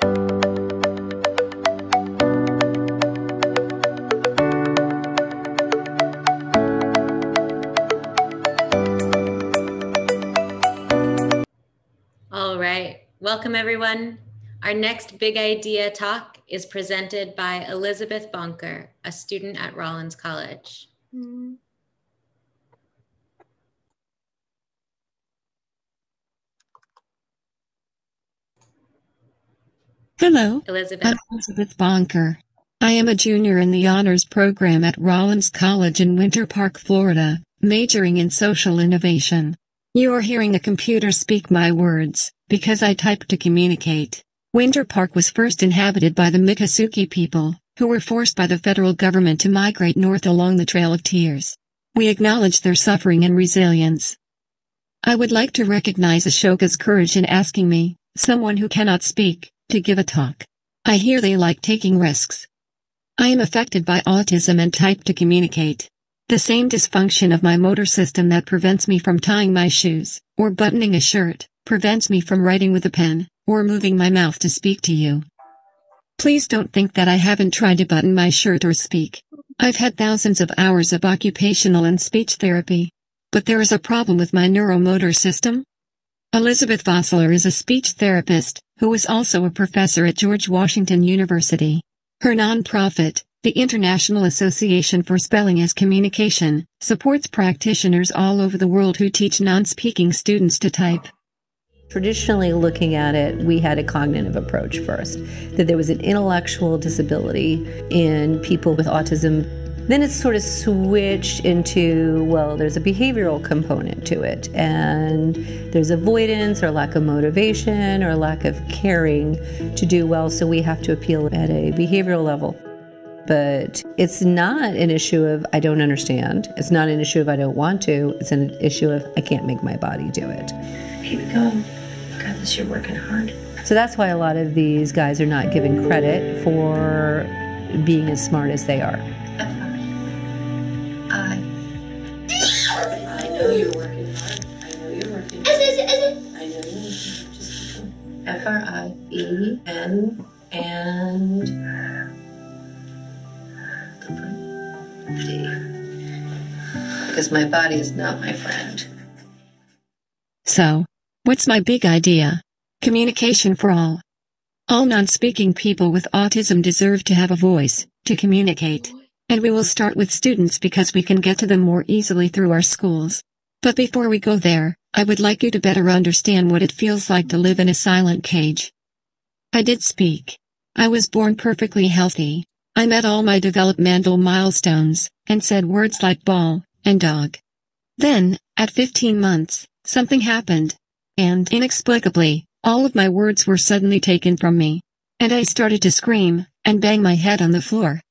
All right, welcome everyone. Our next big idea talk is presented by Elizabeth Bonker, a student at Rollins College. Hello, Elizabeth. I'm Elizabeth Bonker. I am a junior in the honors program at Rollins College in Winter Park, Florida, majoring in social innovation. You are hearing a computer speak my words, because I type to communicate. Winter Park was first inhabited by the Miccosukee people, who were forced by the federal government to migrate north along the Trail of Tears. We acknowledge their suffering and resilience. I would like to recognize Ashoka's courage in asking me, someone who cannot speak, to give a talk. I hear they like taking risks. I am affected by autism and type to communicate. The same dysfunction of my motor system that prevents me from tying my shoes, or buttoning a shirt, prevents me from writing with a pen, or moving my mouth to speak to you. Please don't think that I haven't tried to button my shirt or speak. I've had thousands of hours of occupational and speech therapy. But there is a problem with my neuromotor system. Elizabeth Vossler is a speech therapist, who is also a professor at George Washington University. Her nonprofit, the International Association for Spelling as Communication, supports practitioners all over the world who teach non-speaking students to type. Traditionally looking at it, we had a cognitive approach first, that there was an intellectual disability in people with autism. Then it's sort of switched into, well, there's a behavioral component to it, and there's avoidance or lack of motivation or lack of caring to do well, so we have to appeal at a behavioral level. But it's not an issue of I don't understand. It's not an issue of I don't want to. It's an issue of I can't make my body do it. Keep going. Regardless, you're working hard. So that's why a lot of these guys are not given credit for being as smart as they are. I know you're working hard. I know you're working hard. I know you're just keep going. F-R-I-E-N and D. Because my body is not my friend. So, what's my big idea? Communication for all. All non-speaking people with autism deserve to have a voice, to communicate. And we will start with students because we can get to them more easily through our schools. But before we go there, I would like you to better understand what it feels like to live in a silent cage. I did speak. I was born perfectly healthy. I met all my developmental milestones, and said words like ball, and dog. Then, at 15 months, something happened. And inexplicably, all of my words were suddenly taken from me. And I started to scream, and bang my head on the floor.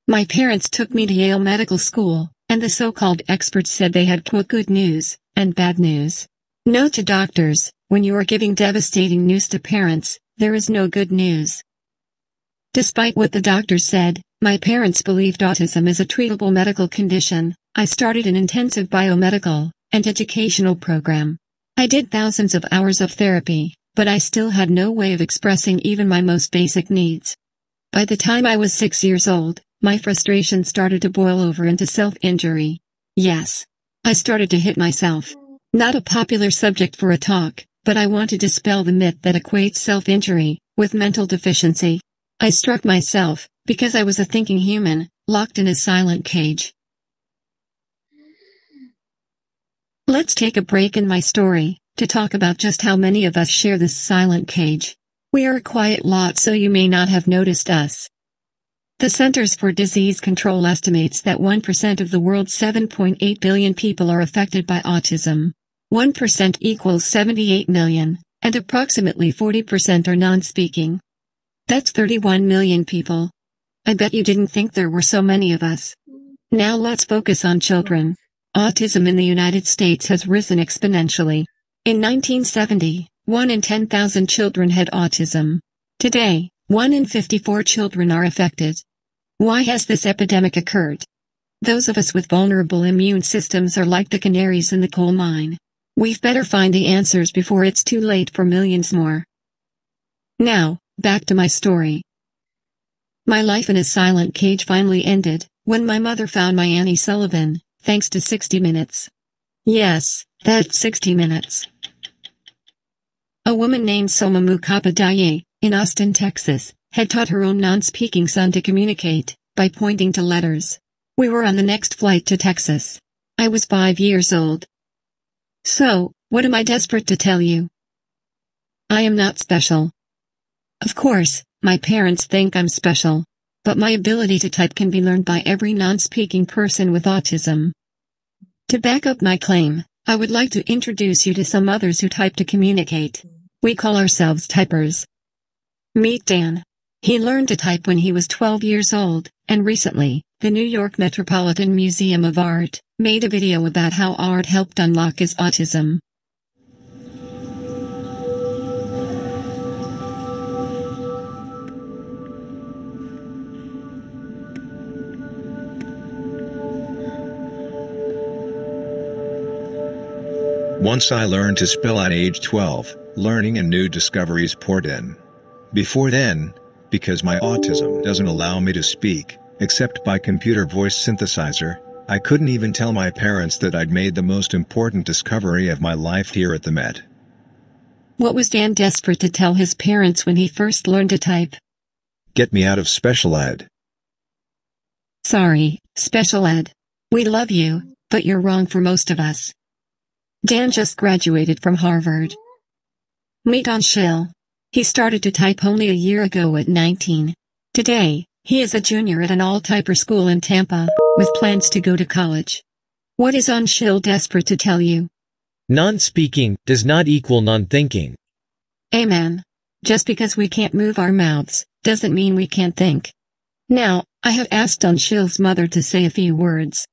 My parents took me to Yale Medical School, and the so-called experts said they had quote good news, and bad news. Note to doctors, when you are giving devastating news to parents, there is no good news. Despite what the doctors said, my parents believed autism is a treatable medical condition. I started an intensive biomedical and educational program. I did thousands of hours of therapy, but I still had no way of expressing even my most basic needs. By the time I was 6 years old, my frustration started to boil over into self-injury. Yes. I started to hit myself. Not a popular subject for a talk, but I want to dispel the myth that equates self-injury with mental deficiency. I struck myself, because I was a thinking human, locked in a silent cage. Let's take a break in my story, to talk about just how many of us share this silent cage. We are a quiet lot, so you may not have noticed us. The Centers for Disease Control estimates that 1% of the world's 7.8 billion people are affected by autism. 1% equals 78 million, and approximately 40% are non-speaking. That's 31 million people. I bet you didn't think there were so many of us. Now let's focus on children. Autism in the United States has risen exponentially. In 1970, 1 in 10,000 children had autism. Today, 1 in 54 children are affected. Why has this epidemic occurred? Those of us with vulnerable immune systems are like the canaries in the coal mine. We've better find the answers before it's too late for millions more. Now, Back to my story. My life in a silent cage finally ended when my mother found my Annie Sullivan, thanks to 60 Minutes. Yes, that's 60 Minutes. A woman named Soma Mukhopadhyay, in Austin, Texas, had taught her own non-speaking son to communicate by pointing to letters. We were on the next flight to Texas. I was 5 years old. So, what am I desperate to tell you? I am not special. Of course, my parents think I'm special, but my ability to type can be learned by every non-speaking person with autism. To back up my claim, I would like to introduce you to some others who type to communicate. We call ourselves typers. Meet Dan. He learned to type when he was 12 years old, and recently, the New York Metropolitan Museum of Art made a video about how art helped unlock his autism. Once I learned to spell at age 12, learning and new discoveries poured in. Before then, because my autism doesn't allow me to speak, except by computer voice synthesizer, I couldn't even tell my parents that I'd made the most important discovery of my life here at the Met. What was Dan desperate to tell his parents when he first learned to type? Get me out of special ed. Sorry, special ed. We love you, but you're wrong for most of us. Dan just graduated from Harvard. Meet Anshil. He started to type only a year ago at 19. Today, he is a junior at an all-typer school in Tampa, with plans to go to college. What is Anshil desperate to tell you? Non-speaking does not equal non-thinking. Amen. Just because we can't move our mouths, doesn't mean we can't think. Now, I have asked Anshil's mother to say a few words.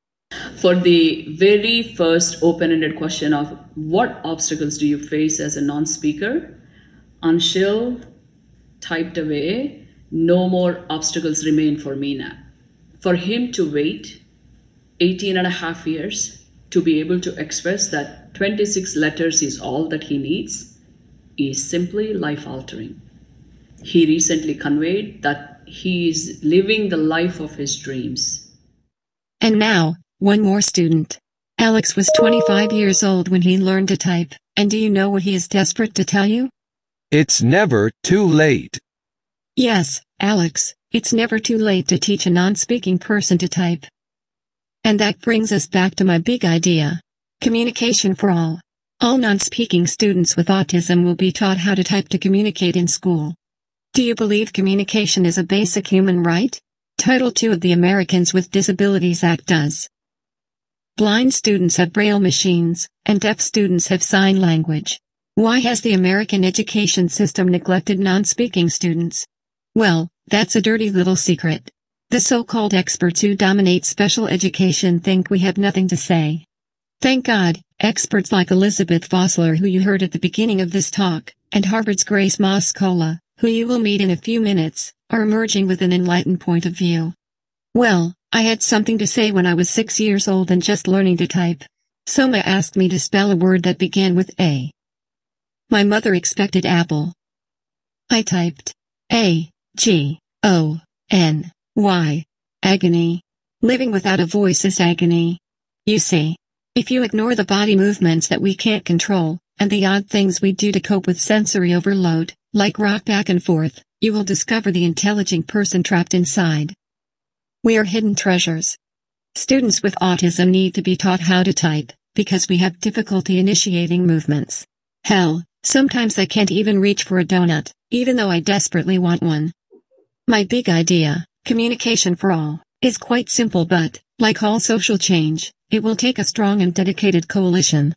For the very first open-ended question of what obstacles do you face as a non-speaker, Anshil typed away, no more obstacles remain for me now. For him to wait 18 and a half years to be able to express that 26 letters is all that he needs is simply life-altering. He recently conveyed that he is living the life of his dreams. And now, one more student. Alex was 25 years old when he learned to type, and do you know what he is desperate to tell you? It's never too late. Yes, Alex, it's never too late to teach a non-speaking person to type. And that brings us back to my big idea. Communication for all. All non-speaking students with autism will be taught how to type to communicate in school. Do you believe communication is a basic human right? Title II of the Americans with Disabilities Act does. Blind students have braille machines, and deaf students have sign language. Why has the American education system neglected non-speaking students? Well, that's a dirty little secret. The so-called experts who dominate special education think we have nothing to say. Thank God, experts like Elizabeth Vossler, who you heard at the beginning of this talk, and Harvard's Grace Moscola, who you will meet in a few minutes, are emerging with an enlightened point of view. Well, I had something to say when I was 6 years old and just learning to type. Soma asked me to spell a word that began with A. My mother expected apple. I typed A-G-O-N-Y. Agony. Living without a voice is agony. You see, if you ignore the body movements that we can't control, and the odd things we do to cope with sensory overload, like rock back and forth, you will discover the intelligent person trapped inside. We are hidden treasures. Students with autism need to be taught how to type, because we have difficulty initiating movements. Hell, sometimes I can't even reach for a donut, even though I desperately want one. My big idea, communication for all, is quite simple, but, like all social change, it will take a strong and dedicated coalition.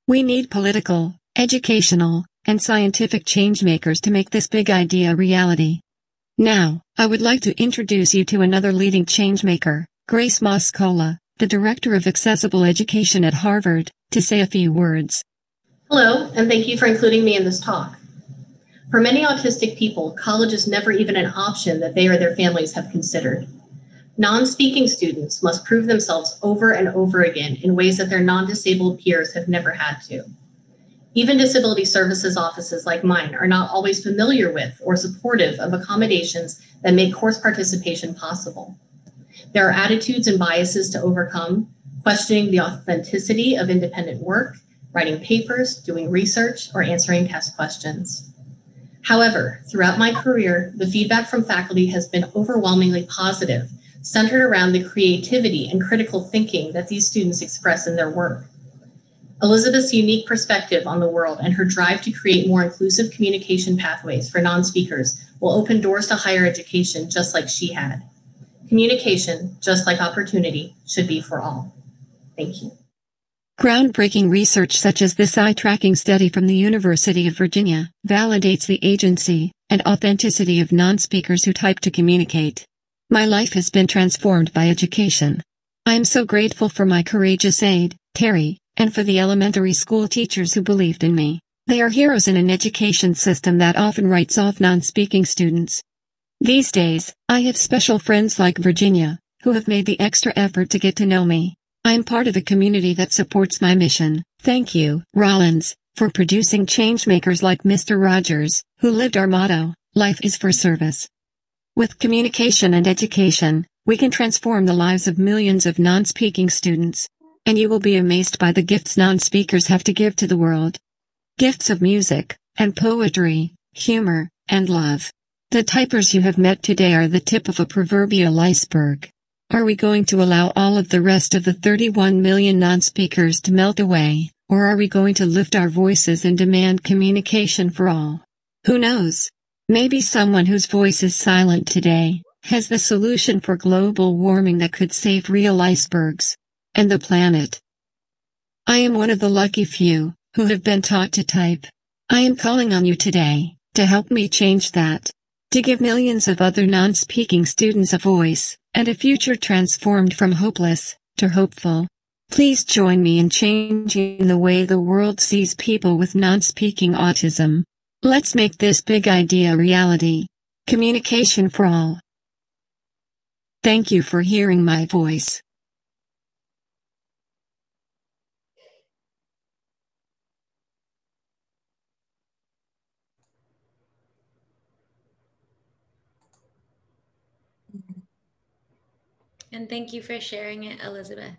We need political, educational, and scientific changemakers to make this big idea a reality. Now, I would like to introduce you to another leading changemaker, Grace Moscola, the Director of Accessible Education at Harvard, to say a few words. Hello, and thank you for including me in this talk. For many autistic people, college is never even an option that they or their families have considered. Non-speaking students must prove themselves over and over again in ways that their non-disabled peers have never had to. Even disability services offices like mine are not always familiar with or supportive of accommodations that make course participation possible. There are attitudes and biases to overcome, questioning the authenticity of independent work, writing papers, doing research, or answering test questions. However, throughout my career, the feedback from faculty has been overwhelmingly positive, centered around the creativity and critical thinking that these students express in their work. Elizabeth's unique perspective on the world and her drive to create more inclusive communication pathways for non-speakers will open doors to higher education just like she had. Communication, just like opportunity, should be for all. Thank you. Groundbreaking research such as this eye-tracking study from the University of Virginia validates the agency and authenticity of non-speakers who type to communicate. My life has been transformed by education. I am so grateful for my courageous aide, Terry, and for the elementary school teachers who believed in me. They are heroes in an education system that often writes off non-speaking students. These days, I have special friends like Virginia, who have made the extra effort to get to know me. I am part of a community that supports my mission. Thank you, Rollins, for producing changemakers like Mr. Rogers, who lived our motto, life is for service. With communication and education, we can transform the lives of millions of non-speaking students. And you will be amazed by the gifts non-speakers have to give to the world. Gifts of music, and poetry, humor, and love. The typers you have met today are the tip of a proverbial iceberg. Are we going to allow all of the rest of the 31 million non-speakers to melt away, or are we going to lift our voices and demand communication for all? Who knows? Maybe someone whose voice is silent today has the solution for global warming that could save real icebergs and the planet. I am one of the lucky few who have been taught to type. I am calling on you today to help me change that, to give millions of other non-speaking students a voice and a future transformed from hopeless to hopeful. Please join me in changing the way the world sees people with non-speaking autism. Let's make this big idea a reality. Communication for all. Thank you for hearing my voice. And thank you for sharing it, Elizabeth.